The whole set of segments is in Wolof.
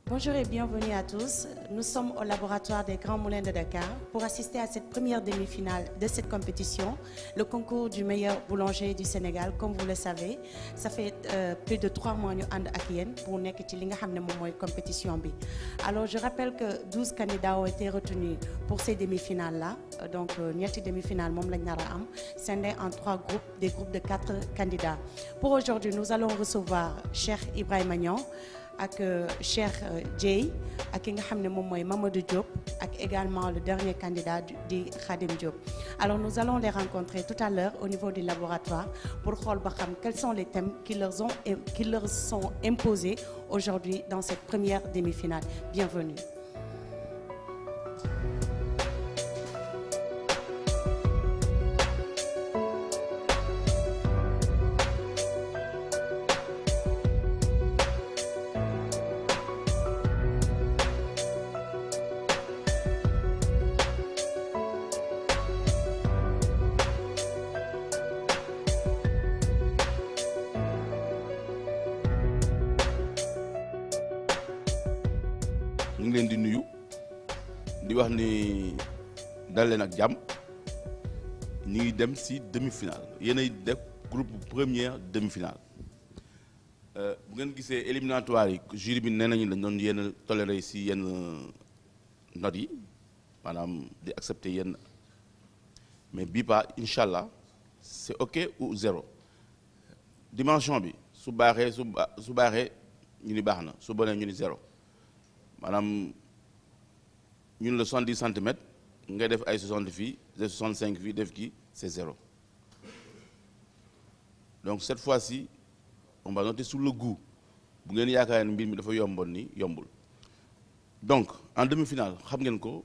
Bonjour et bienvenue à tous. Nous sommes au laboratoire des Grands Moulins de Dakar pour assister à cette première demi-finale de cette compétition, le concours du meilleur boulanger du Sénégal. Comme vous le savez, ça fait plus de 3 mois que nous sommes avec pour la compétition. Alors je rappelle que 12 candidats ont été retenus pour ces demi-finales-là. Donc, ñetti demi-finale moom lañ nar a am scindé en 3 groupes, des groupes de 4 candidats. Pour aujourd'hui, nous allons recevoir Cheikh Ibrahima Niang ak Cheikh Dieye ak ki nga xam ne moom mooy Mamadou Diop ak également le dernier candidat di Khadim Diop. Alors nous allons les rencontrer tout à l'heure au niveau du laboratoire pour xool ba xam quels sont les thèmes qui leur sont imposés aujourd'hui dans cette première demi-finale. Bienvenue. ñu ngi leen di nuyu di wax ni dal leen ak jàmm ñu ngi dem ci demi-finale yéenay def groupe première demi-finale bu ngeen gisee éliminatoire yi jury bi nee nañu dañ doon yenn toléré ci yenn notes yi maanaam di accepter yenn mais bii pas incha allah c'est ok ou zéro dimension bi su baaxee ñu ni baax na su bonee ñu ni zéro maanaam ñun la 70 centimètres ngay def ay 60 fii def 65 fii def kii c'est zéro donc cette fois-ci on va noter sur le goût bu ngeen yaakaar ne mbir mi dafa yomboon ni yombul donc en demi-finale xam ngeen ko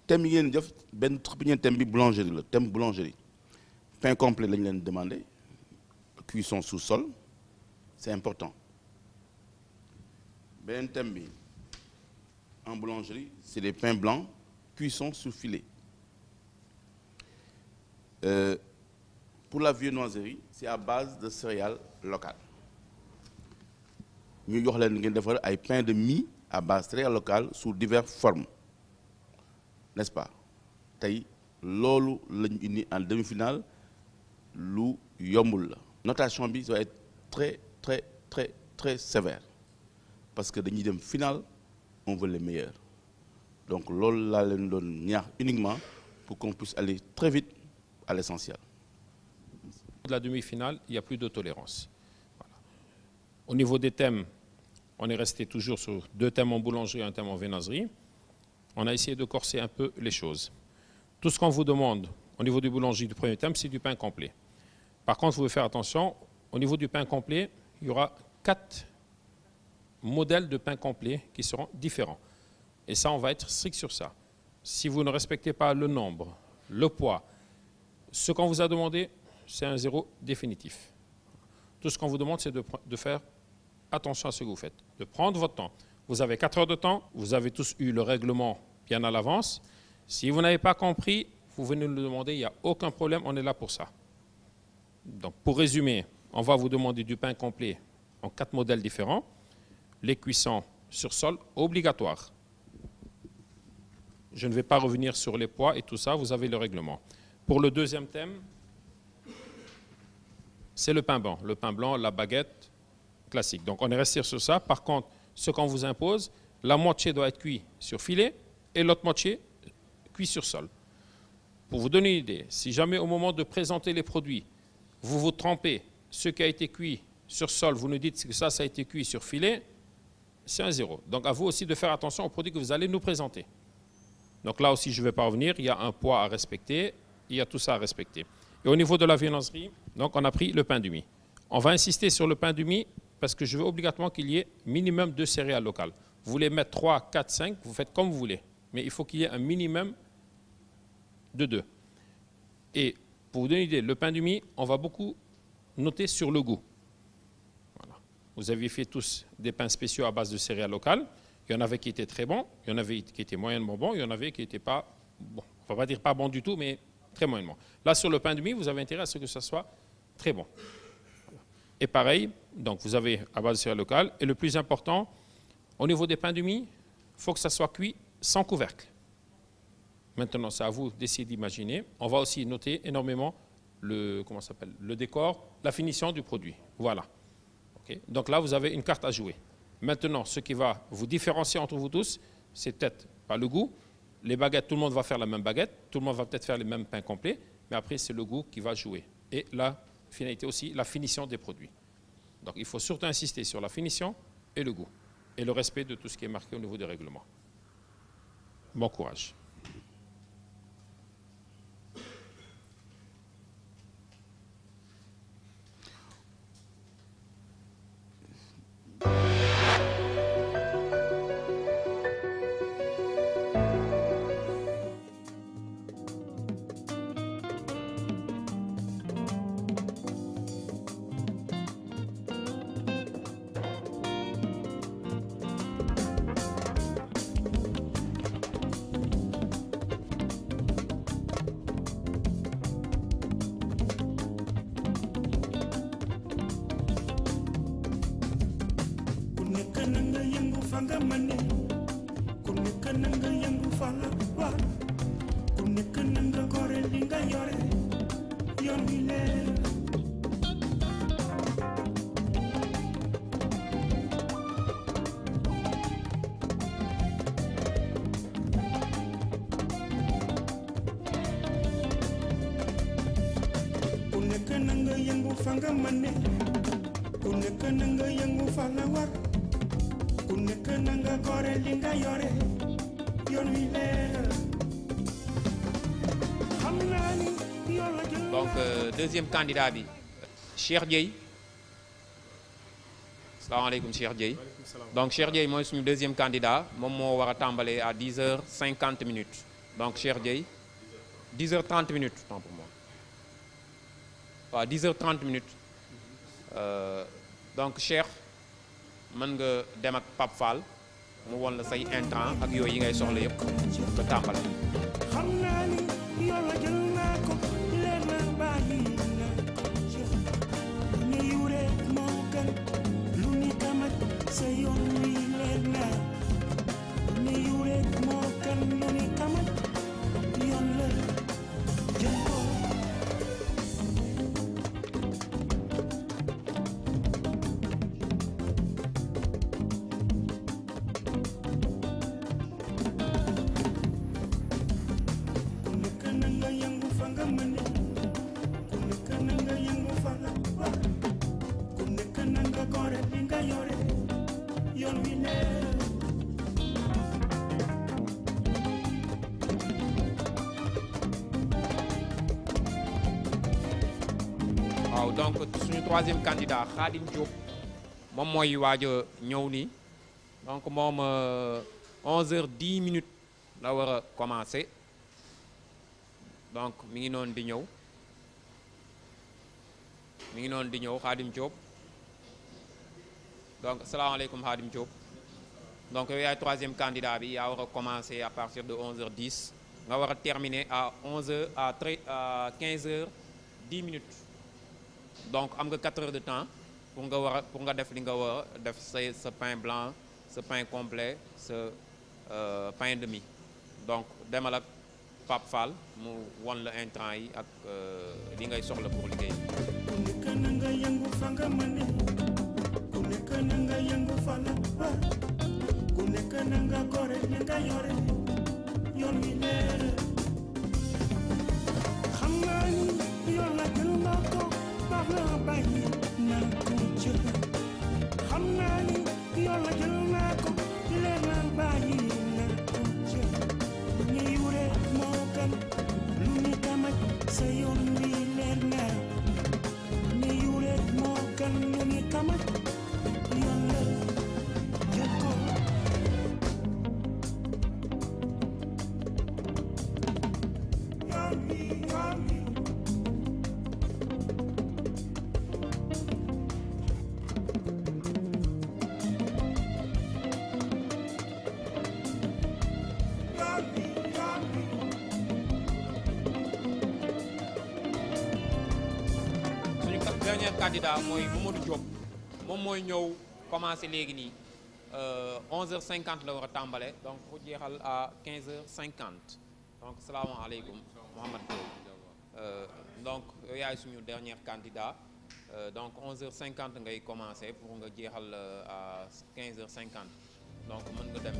thème yi ngeen def benn première thème bi boulangerie la thème boulangerie pain complet lañ leen demandé cuisson sous sol c'est important beneen thème bi en boulangerie, c'est des pains blancs, cuisson sous filet. Pour la viennoiserie, c'est à base de céréales locales. Nous avons des pains de mie à base de céréales locales sous diverses formes. N'est-ce pas? Tay, lolu lañ indi en demi-finale, lu yombul la. Notation bi doit être très sévère. Parce que dañuy dem finale, on veut les meilleurs. Donc, l'ol la leen doon ñaax uniquement pour qu'on puisse aller très vite à l'essentiel. De la demi-finale, il n'y a plus de tolérance. Voilà. Au niveau des thèmes, on est resté toujours sur 2 thèmes en boulangerie et un thème en viennoiserie. On a essayé de corser un peu les choses. Tout ce qu'on vous demande au niveau du boulangerie du premier thème, c'est du pain complet. Par contre, vous devez faire attention, au niveau du pain complet, il y aura 4 modèles de pain complet qui seront différents. Et ça, on va être strict sur ça. Si vous ne respectez pas le nombre, le poids, ce qu'on vous a demandé, c'est un zéro définitif. Tout ce qu'on vous demande, c'est de faire attention à ce que vous faites, de prendre votre temps. Vous avez 4 heures de temps, vous avez tous eu le règlement bien à l'avance. Si vous n'avez pas compris, vous venez nous le demander, il n'y a aucun problème, on est là pour ça. Donc, pour résumer, on va vous demander du pain complet en 4 modèles différents. Les cuissons sur sol obligatoires. Je ne vais pas revenir sur les poids et tout ça, vous avez le règlement. Pour le deuxième thème, c'est le pain blanc, la baguette classique. Donc on est resté sur ça. Par contre, ce qu'on vous impose, la moitié doit être cuite sur filet et l'autre moitié cuit sur sol. Pour vous donner une idée, si jamais au moment de présenter les produits, vous vous trompez, ce qui a été cuit sur sol, vous nous dites que ça a été cuit sur filet, c'est un zéro. Donc à vous aussi de faire attention aux produits que vous allez nous présenter. Donc là aussi, je ne vais pas revenir, il y a un poids à respecter, il y a tout ça à respecter. Et au niveau de la viennoiserie, donc on a pris le pain du mie. On va insister sur le pain du mie parce que je veux obligatoirement qu'il y ait minimum 2 céréales locales. Vous voulez mettre 3, 4, 5, vous faites comme vous voulez. Mais il faut qu'il y ait un minimum de 2. Et pour vous donner une idée, le pain du mie, on va beaucoup noter sur le goût. Vous aviez fait tous des pains spéciaux à base de céréales locales. Il y en avait qui étaient très bons, il y en avait qui étaient moyennement bons, il y en avait qui n'étaient pas bons. On ne va pas dire pas bons du tout, mais très moyennement. Là, sur le pain de mie, vous avez intérêt à ce que ça soit très bon. Et pareil, donc vous avez à base de céréales locales. Et le plus important, Au niveau des pains de mie, il faut que ça soit cuit sans couvercle. Maintenant, c'est à vous d'essayer d'imaginer. On va aussi noter énormément le décor, la finition du produit. Voilà. Okay. Donc là, vous avez une carte à jouer. Maintenant, ce qui va vous différencier entre vous tous, c'est peut-être pas le goût. Les baguettes, tout le monde va faire la même baguette, tout le monde va peut-être faire les mêmes pains complets, mais après, c'est le goût qui va jouer. Et la finalité aussi, la finition des produits. Donc, il faut surtout insister sur la finition et le goût, et le respect de tout ce qui est marqué au niveau des règlements. Bon courage. Donc deuxième candidat bi Cheikh Dieye. Salaamaaleykum Cheikh Dieye. Donc Cheikh Dieye mooy suñu deuxième candidat moom moo war a tàmbalee à 10h50 minutes. Donc Cheikh Dieye 10h30 minutes temps pour moi. Waaw 10h30 minutes. Donc Cheikh mën nga dem ak Pape Fall mu won la say intrant ak yooyu yi ngay soxla yëpp nga tàmbale. xam naa ni yàlla jël naa ko leer na bàyyi na ni yure moo gën lu ni tamat sa yoon wi leer na ni yure moo gën lu ni tamat yoon la jël ko. waaw donc suñu troisième candidat Khadim Diop moom mooy waaj a ñëw nii donc moom 11h10 minutes la war a commencer donc mi ngi noonu di ñëw Khadim Diop donc salaamaaleykum Khadim Diop donc yow yaay troisième candidat bi yaa war a commencer à partir de 11h10 nga war a terminer à 11h à 15h10 minutes. Donc am nga 4 heures de temps pour nga def li nga war a def sa pain blanc sa pain complet sa pain demi donc demal ak Pape Fall mu won la intrant yi ak li ngay soxla pour liggéey. ku nekk na nga yëngu fa nga mën ku nekk na nga yëngu fa la war ku nekk na nga gore ni nga yore yoon wi leer xam naa ni yoon la jël nga ko baax na bàyyi na ko jël xam naa ni yoon la jël naa ko leer na bàyyi na ko jël ni yure moo gën lu ni tamat sa yoon wi leer na ni yure moo gën lu ni tamat yoon la jël ko. Dernier candidat mooy Mamadou Diop moom mooy ñëw commencer léegi nii 11h50 la war a tàmbale donc ku jeexal à 15h50 donc salaamaaleykum Mouhamed Diop donc yow yaay suñu dernier candidat donc 11h50 ngay commencer pour nga jeexal à 15h50 donc mën nga dem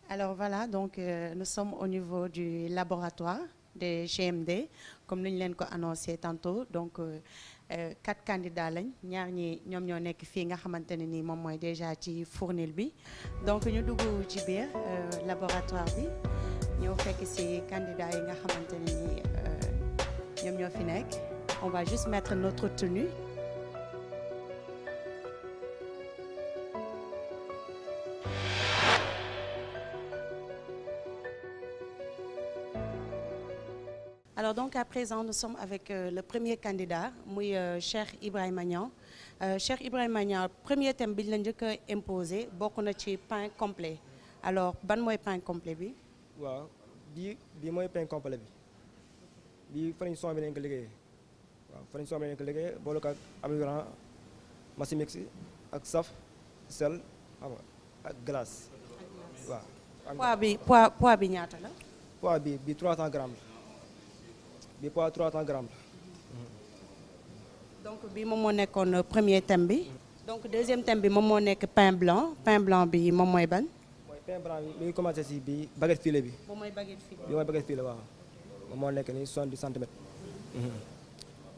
Alors voilà, donc nous sommes au niveau du laboratoire des GMD, comme nous l'avons annoncé tantôt. Donc 4 candidats lañ ñaar ñi ñom ñoo nekk fi nga xamantene ni mom moy déjà ci fournil bi. Donc ñu dugg ci biir laboratoire bi ñeu fekk ci candidats yi nga xamantene ni ñom ñoo fi nekk. On va juste mettre notre tenue. Alors donc à présent nous sommes avec le premier candidat muy Cheikh Ibrahima Niang. Cheikh Ibrahima Niang premier thème bi la njëkk a imposé bokk na ci pain complet. Alors ban mooy pain complet bi? waaw bii mooy pain complet bi farine son bi lañ ko liggéeyee waaw farine son bi lañ ko liggéeyee boole ko ak amigurant massimix ak saf sel xam nga ak glace waaw. poids bi ñaata la? poids bi 300 grammes la. bi poids 300 grammes la. Donc bi moom moo nekkoon premier thème bi. Donc deuxième thème bi moom moo nekk pain blanc bi moom mooy ban? mooy pain blanc bi mi ngi commencé si bi baguette filet bi. moom mooy baguette filet. bi mooy baguette filet waaw moom moo nekk nii 70 centimètres.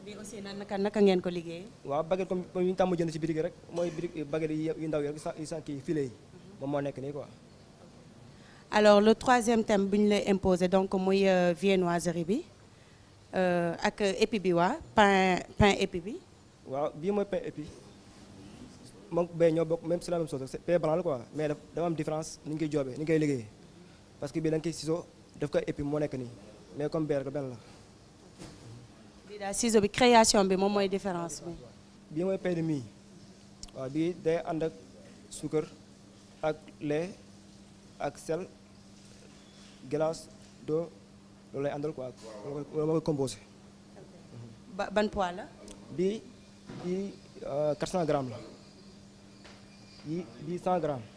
bi aussi naka ngeen ko liggéeyee. waaw baguette comme yi ñu tàmm jënd si bitig rek mooy bitig baguette yi ndaw yi rek kii filet yi moom moo nekk nii quoi. Alors le troisième thème bi ñu lay imposé donc muy viennoiserie bi. Ak épi bi waa pain épi bi. waaw bii mooy pain épi moom bee ñoo bokk même c'est la même chose c'est pain blanc la quoi mais dafa am différence ni ñu koy joobee ni ñu koy liggéeyee parce que bii da nga koy ciseau daf ko épi moo nekk nii mais comme bee rek benn la. bii daal ciseau bi création bi moom mooy différence bi. bii mooy pain de mie waaw bii day ànd ak suukar ak lait ak sel glace d'eau. loolu lay àndal quoi loolu moo koy composé. ban poids la. bii 400 grammes la bii 100 grammes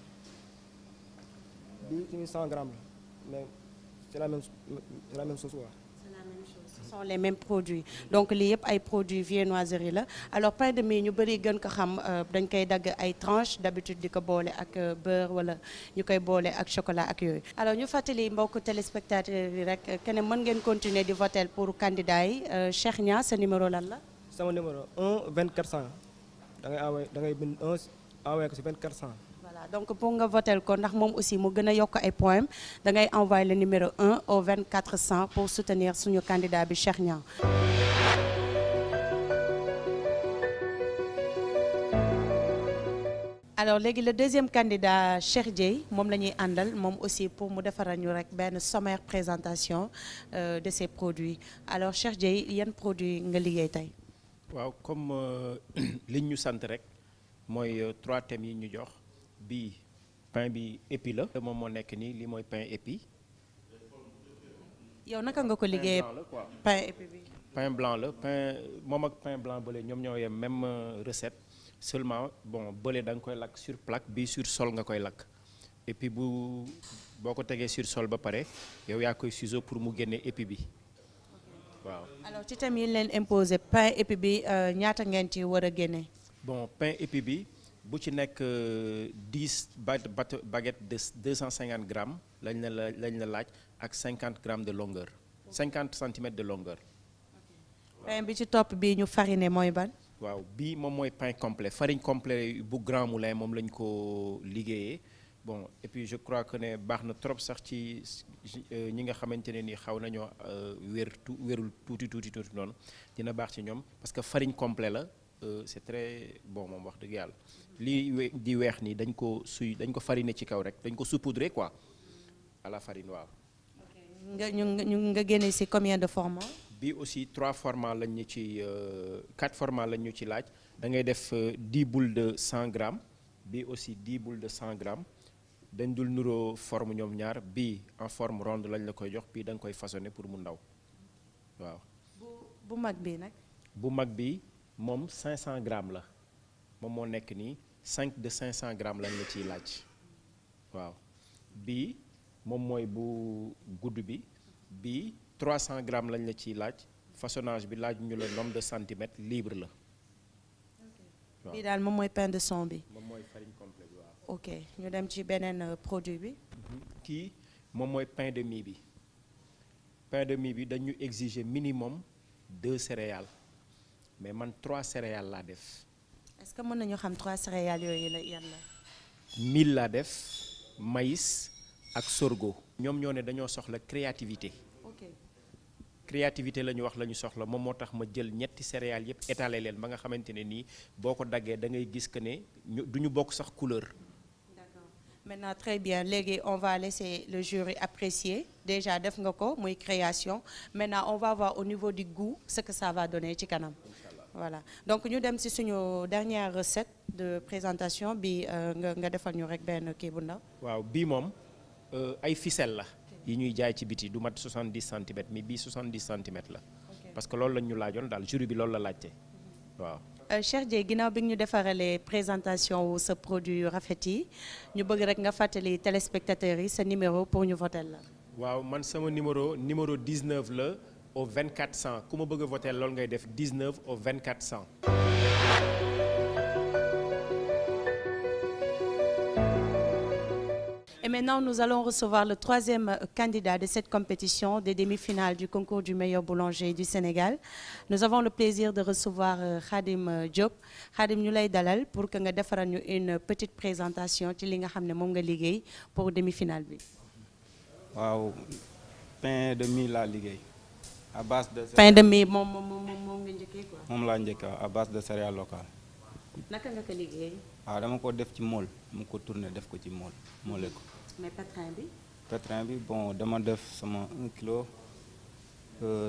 bii tamit 100 grammes la mais c'est la même chose quoi. C'est la même chose. Ce sont les mêmes produits donc lii yëpp ay produits viennoiserie la alors pain de mie ñu bëri gën ko xam dañ koy dagg ay tranches d'habitude di ko boole ak beurre wala ñu koy boole ak chocolat ak yooyu. alors ñu fàttali mbokku téléspectateurs yi rek keneen mën ngeen continuer di voter pour candidat yi Cheikh Niang sa numéro lan la. sama numéro 1 2400 da ngay bind 1 envoyé ko si 2400. Voilà donc pour nga voter ko ndax moom aussi mu gën a yokk ay points da ngay envoyer le numéro 1 au 2400 pour soutenir suñu candidat bi Cheikh Niang. alors léegi le deuxième candidat Cheikh Dieye moom la ñuy àndal moom aussi pour mu defaral ñu rek benn sommaire présentation de ces produits alors Cheikh Dieye yan produit nga liggéey tey. waaw comme liñ ñu sant rek mooy 3 thèmes yi ñu jox bii pain bi épi la. moom moo nekk nii lii mooy pain épi. yow naka nga ko liggéeyee pain épi bi. pain blanc la pain moom ak pain blanc bële ñoom ñoo yem même recette. seulement bon bële da nga koy lakk sur plaque bii sur sol nga koy lakk et puis boo ko tegee sur sol ba pare yow yaa koy ciseau pour mu génne épi bi waaw. alors ci thème yi leen imposé pain épi bi ñaata ngeen ci war a génne. bon pain épi bi bu ci nekk 10 baguettes de 250 grammes lañ la laaj ak 50 grammes de longueur 50 centimètres de longueur. pain bi ci topp bii ñu fariné mooy ban. waaw bii moom mooy pain complet farine complet bu Grand Moulin moom lañ ko liggéeyee bon et puis je crois que ne baax na trop sax ci ñi nga xamante ne ni xaw nañoo wérul tuuti noonu dina baax ci ñoom parce que farine complet la c'est très bon moom wax dëgg yàlla lii di weex nii dañ ko fariner ci kaw rek dañ ko saupoudrer quoi à la farine waaw. nga génne ci combien de formats. bii aussi 3 formats lañ ñu ci 4 formats lañ ñu ci laaj da ngay def 10 boules de 100 grammes bii aussi 10 boules de 100 grammes dañ dul nuroo forme ñoom ñaar bii en forme ronde lañ la koy jox bii da nga koy façonner pour mu ndaw waaw. bu mag bi nag. bu mag bi moom 500 grammes la moom moo nekk nii 5 de 500 grammes lañ la ciy laaj waaw bii moom mooy bu gudd bi bii. 300 grammes lañ la ciy laaj façonnage bi laaj ñu la nombre de centimètres libre la. waaw bii daal moom mooy pain de son bi. moom mooy farine complète waaw. ok ñu dem ci beneen produit bi. kii moom mooy pain de mie bi. pain de mie bi dañu exiger minimum 2 céréales mais man 3 céréales laa def. est-ce que mën nañu xam 3 céréales yooyu la yan la. mil laa def maïs ak sorgho. ñoom ñoo ne dañoo soxla créativité. créativité la ñu wax la ñu soxla moom moo tax ma jël ñetti céréales yëpp étalé leen ba nga xamante ne nii boo ko daggee da ngay gis que ne du ñu bokk sax couleur. D'accord maintenant très bien léegi on va laisser le jury apprécier déjà def nga ko muy création maintenant on va voir au niveau du goût ce que ça va donner ci kanam. voilà donc ñu dem ci suñu dernière recette de présentation bi nga defal ñu rek benn kii bu ndaw. waaw bii moom ay ficelle la. yi ñuy jaay ci biti du mat 70 centimètres mais bii 70 centimètres la. parce que loolu lañ ñu laajoon daal jury bi loolu la laajte waaw. Cheikh Dieye ginnaaw bi ñu defaralee présentation wu sa produit yu rafet yi ñu bëgg rek nga fàttali téléspectateurs yi sa numéro pour ñu voter la. waaw man sama numéro 19 la au 2400 ku ma bëgg a voter loolu ngay def 19 au 2400. Et maintenant, nous allons recevoir le 3e candidat de cette compétition des demi-finales du concours du meilleur boulanger du Sénégal. Nous avons le plaisir de recevoir Khadim Diop. Khadim ñu lay dalal pour que nga defaral ñu une petite présentation ci li nga xam ne moom nga liggéey pour demi-finale bi. waaw pain de mie laa liggéey à base de. pain de mie moom nga njëkkee quoi. moom laa njëkkee à base de céréales locales. naka nga ko liggéey. waaw dama ko def ci moule mu ko tourné def ko ci moule moule ko. mais pétrin bi. pétrin bi bon dama def sama 1 kilo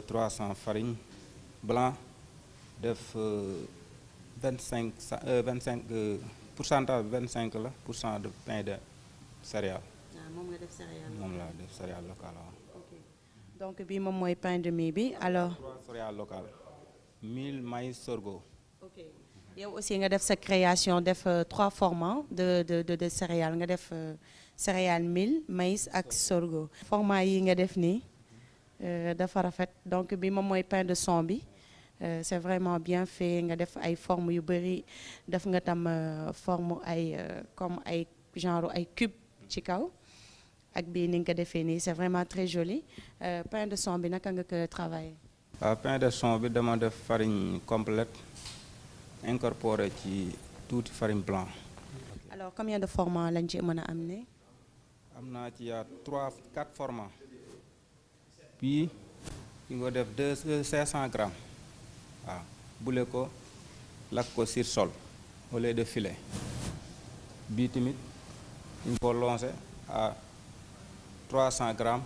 300 farine blanc def 25 pourcentage 25 la pour cent de pain de céréales. moom nga def céréales. moom laa def céréales locales waaw. ok donc bii moom mooy pain de mie bi alors. 3 céréales locales mil maïs sorgho. ok yow aussi nga def sa création def 3 formats de céréales nga def céréales mil maïs ak sorgho. format yi nga def nii dafa rafet donc bi moom mooy pain de son bi c'est vraiment bien fait nga def ay formes yu bëri def nga tam forme ay comme ay genre ay cube ci kaw ak bii ni nga ko defee nii c'est vraiment très joli pain de son bi naka nga ko travailler. waaw pain de son bi dama def farine complète incorporé ci tuuti farine blanc. alors combien de formats lañ ci mën a amener. am naa ci yaa 4 formats. puis ñu nga def 500 grammes waaw bule ko lakk ko sur sol au lieu de filet bii tamit ñu ko lancé à 300 grammes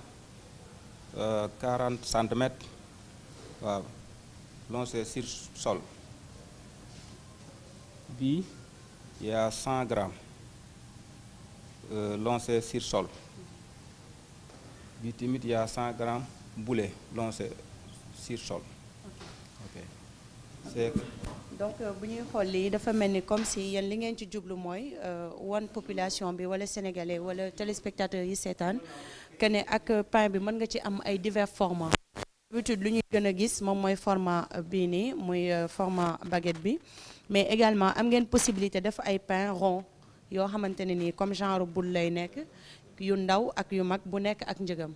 40 centimètres waaw lancé sur sol bii y a 100 grammes lancé sur sol bii tamit y a 100 grammes boulet lancé sur sol ok c'est donc bu ñuy xool lii dafa mel ni comme si yéen li ngeen ci jublu mooy wan population bi wala sénégalais wala téléspectateurs yi seetaan que ne ak pain bi mën nga ci am ay divers formats. D'habitude lu ñuy gën a gis moom mooy format bii nii muy format baguette bi mais également am ngeen possibilité def ay pain rond yoo xamante ne nii comme genre boule lay nekk yu ndaw ak yu mag bu nekk ak njëgam.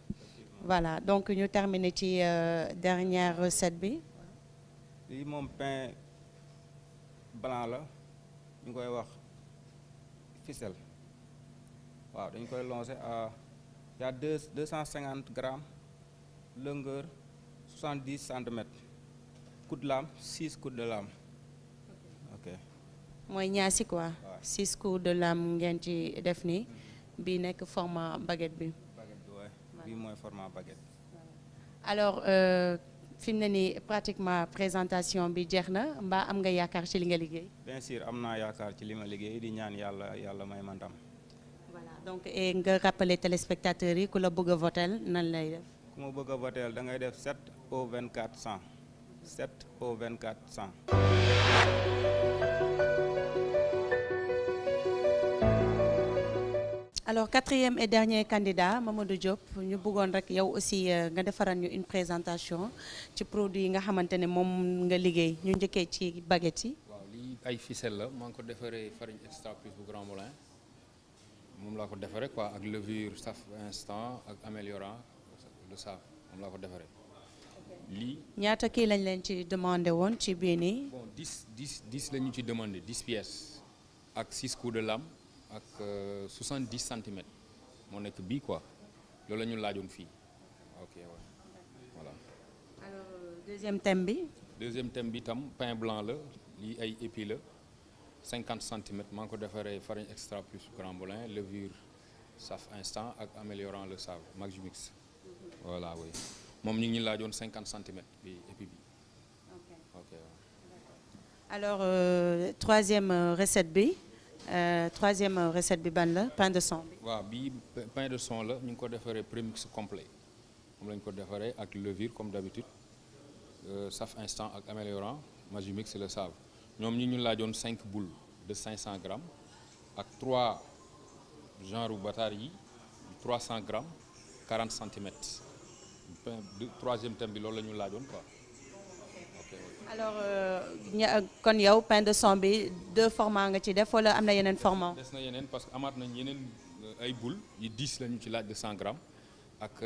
Voilà donc ñu terminer ci dernière recette bi. lii moom pain blanc la ñu koy wax ficelle waaw dañ koy lancer à y a 250 grammes longueur 70 centimètres coup de lame 6 coups de lame ok mooy ñaasi quoi 6 coups de lame ngeen ci def nii bii nekk format baguette bi. baguette bi waay bii mooy format baguette. alors fi mu ne nii pratiquement présentation bi jeex na mbaa am nga yaakaar ci li nga liggéey. bien sûr am naa yaakaar ci li ma liggéey di ñaan yàlla may ma ndam. voilà donc nga rappeler téléspectateurs yi ku la bëgg a votel nan lay def. ku ma bëgg a votel da ngay def 7 au 24 100 7 au 24 100. alors quatrième et dernier candidat Mamadou Diop ñu bëggoon rek yow aussi nga defaral ñu une présentation ci produit yi nga xamante ne moom nga liggéey ñu njëkkee ci baguette yi. waaw lii ay ficelle la maa ngi ko defaree farine extra plus bu Grand Moulin moom laa ko defaree quoi ak levure saf instant ak améliorant le saf moom laa ko defaree. lii ñaata kii lañ leen ci demandé woon ci bii nii. bon 10 la ñu ci demandé 10 pièces ak 6 coups de lame. ak 70 centimètres moo nekk bii quoi loolu la ñu laajoon fii ok voilà. alors deuxième thème bi. deuxième thème bi tam pain blanc la lii ay épis la 50 centimètres maa ngi ko defaree farine extra plus Grand Moulin levure saf instant ak améliorant le sable Magimix voilà oui moom ñu ngi ñu laajoon 50 centimètres bi épis bi ok. alors troisième recette bi. Troisième recette bi ban la pain de son bi. waaw bii pain de son la ñu ngi ko defaree prémix complet moom la ñu ko defaree ak levure comme d'habitude saf instant ak améliorant Magimix le sable ñoom ñu laajoon 5 boules de 500 grammes ak 3 genre bataar yi 300 grammes 40 centimètres troisième thème bi loolu la ñu laajoon quoi. alors kon yow pain de son bi 2 formats nga ci def wala am na yeneen format. des na yeneen parce que amaat nañ yeneen ay boules yi 10 la ñu ci laaj de 100 grammes ak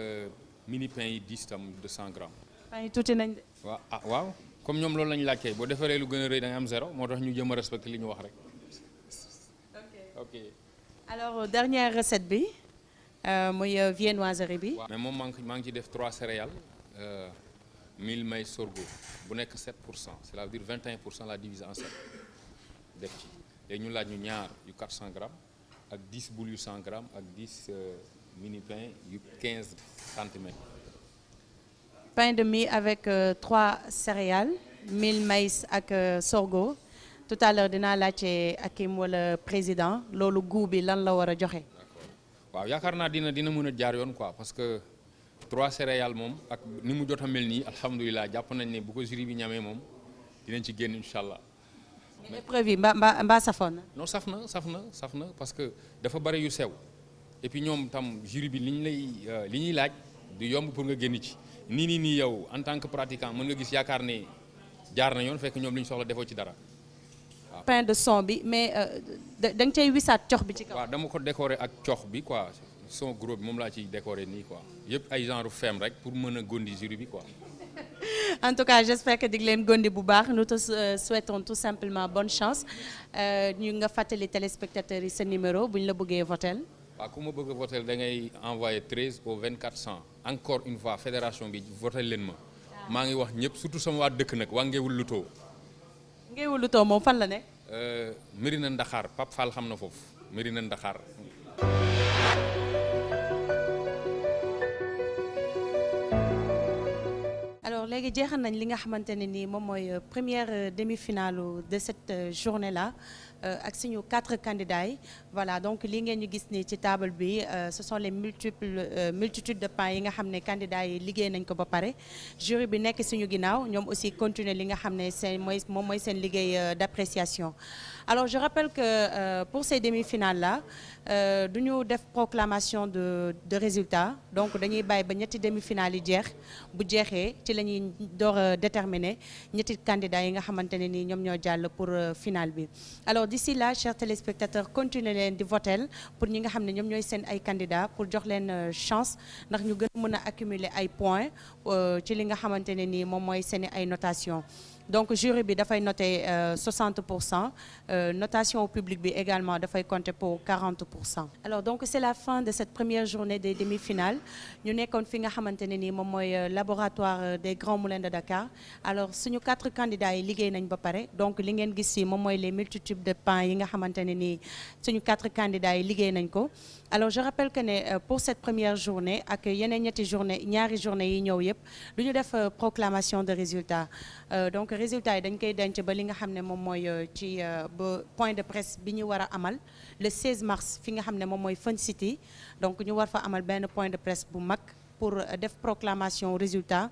mini pain yi 10 tam de 100 grammes. pain yi tuuti nañ de. waaw waaw comme ñoom loolu la ñu laaj kay boo defaree lu gën a rëy da nga am 0 moo tax ñu jëm a respecté li ñu wax rek. ok. alors dernière recette bi muy viennoiserie bi. mais moom maa ngi ci def 3 céréales. 1000 maïs sorgho bu nekk 7%, cela veut dire 21% la diviser en 7 def ci léegi ñu laaj ñu ñaar yu 400 grammes ak 10 boules yu 100 grammes ak 10 mini pain yu 15 centimètres. Pain de mie avec 3 céréales 1000 maïs ak sorgho tout à l'heure dinaa laajte Hakim wala président loolu goût bi lan la war a joxe. waaw yaakaar naa dina mën a jaar yoon quoi parce que 3 céréales moom ak ni mu jot a mel nii alhamdulilah jàpp nañ ne bu ko jury bi ñamee moom dinañ ci génn incha allah. mais épreuve yi mbaa safoon na. non saf na parce que dafa bari yu sew et puis ñoom tam jury bi li ñuy laaj du yomb pour nga génn ci nii yow en tant que pratiquant mën nga gis yaakaar ne jaar na yoon fekk ñoom li ñu soxla defoo ci dara. pain de son bi mais da nga cay wisaat cox bi ci kaw. waaw dama ko décorer ak cox bi quoi son gros bi moom laa ciy décorer nii quoi yëpp ay genre femme rek pour mën a gondi jury bi quoi. En tout cas j'espère que di leen gondi bu baax nous te souhaitons tout simplement bonne chance ñu nga fàttali téléspectateurs yi sa numéro bu ñu la bëggee votel. waaw ku ma bëgg a votel da ngay envoyer 13 au 24 100 encore une fois fédération bi votel leen ma maa ngi wax ñëpp surtout sama waa dëkk nag waa Ngéwul Luto. Ngéwul Luto moom fan la nekk. Mérina Ndaxaar Pape Fall xam na foofu Mérina Ndakhar. Alors léegi jeexal nañ li nga xamante ne ni moom mooy première demi-finale de cette journée là ak suñu 4 candidats yi voilà donc li ngeen ñu gis ni ci table bi ce sont les multitudes de pains yi nga xam ne candidats yi liggéey nañ ko ba pare jury bi nekk suñu ginnaaw ñoom aussi continuer li nga xam ne seen moom mooy seen liggéey d'appréciation. Alors je rappelle que pour ces demi-finales là du ñu def proclamation de résultats donc dañuy bàyyi ba ñetti demi-finales yi jeex bu jeexee ci la ñuy door a déterminer ñetti candidats yi nga xamante ne ni ñoom ñoo jàll pour finale bi. Alors d'ici là chers téléspectateurs continuez leen di voter pour ñi nga xam ne ñoom ñooy seen ay candidats pour jox leen chance ndax ñu gën a mën a accumuler ay points ci li nga xamante ne ni moom mooy seen ay notation. Donc jury bi dafay noter 60%, notation au public bi également dafay compter pour 40%. Alors donc c'est la fin de cette première journée des demi-finales ñu nekkoon fi nga xamante ne ni moom mooy laboratoire des Grands Moulins de Dakar. Alors suñu 4 candidats yi liggéey nañ ba pare donc li ngeen gis ci moom mooy les multitudes de pains yi nga xamante ne ni suñu 4 candidats yi liggéey nañ ko. Alors je rappelle que ne pour cette première journée ak yeneen ñaari journée yi ñëw yëpp du ñu def proclamation de résultats donc résultats yi dañ koy denc ba li nga xam ne moom mooy ci ba point de presse bi ñu war a amal le 16 mars fi nga xam ne moom mooy Fun City donc ñu war fa amal benn point de presse bu mag pour def proclamation résultat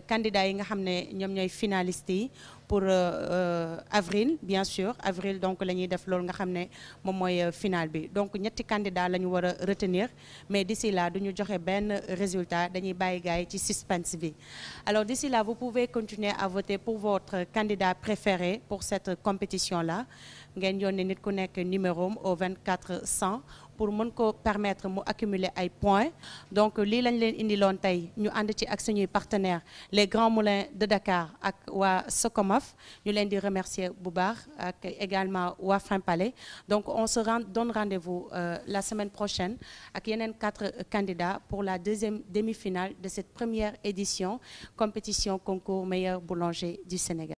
candidats yi nga xam ne ñoom ñooy finalistes yi pour avril bien sûr avril donc la ñuy def loolu nga xam ne moom mooy final bi donc ñetti candidats la ñu war a retenir mais d'ici là du ñu joxe benn résultat dañuy bàyyi gars yi ci suspense bi. Alors d'ici là vous pouvez continuer à voter pour votre candidat préféré pour cette compétition là ngeen yónnee nit ku nekk numéro au 24 100 pour mën ko permettre mu accumuler ay points. Donc lii lañ leen indiloon tey ñu ànd ci ak suñuy partenaires les Grands Moulins de Dakar ak waa Socomaf ñu leen di remercier bu baax ak également waa Finpalais. Donc on se donne rendez-vous la semaine prochaine ak yeneen 4 candidats pour la deuxième demi-finale de cette première édition compétition concours meilleur boulanger du Sénégal.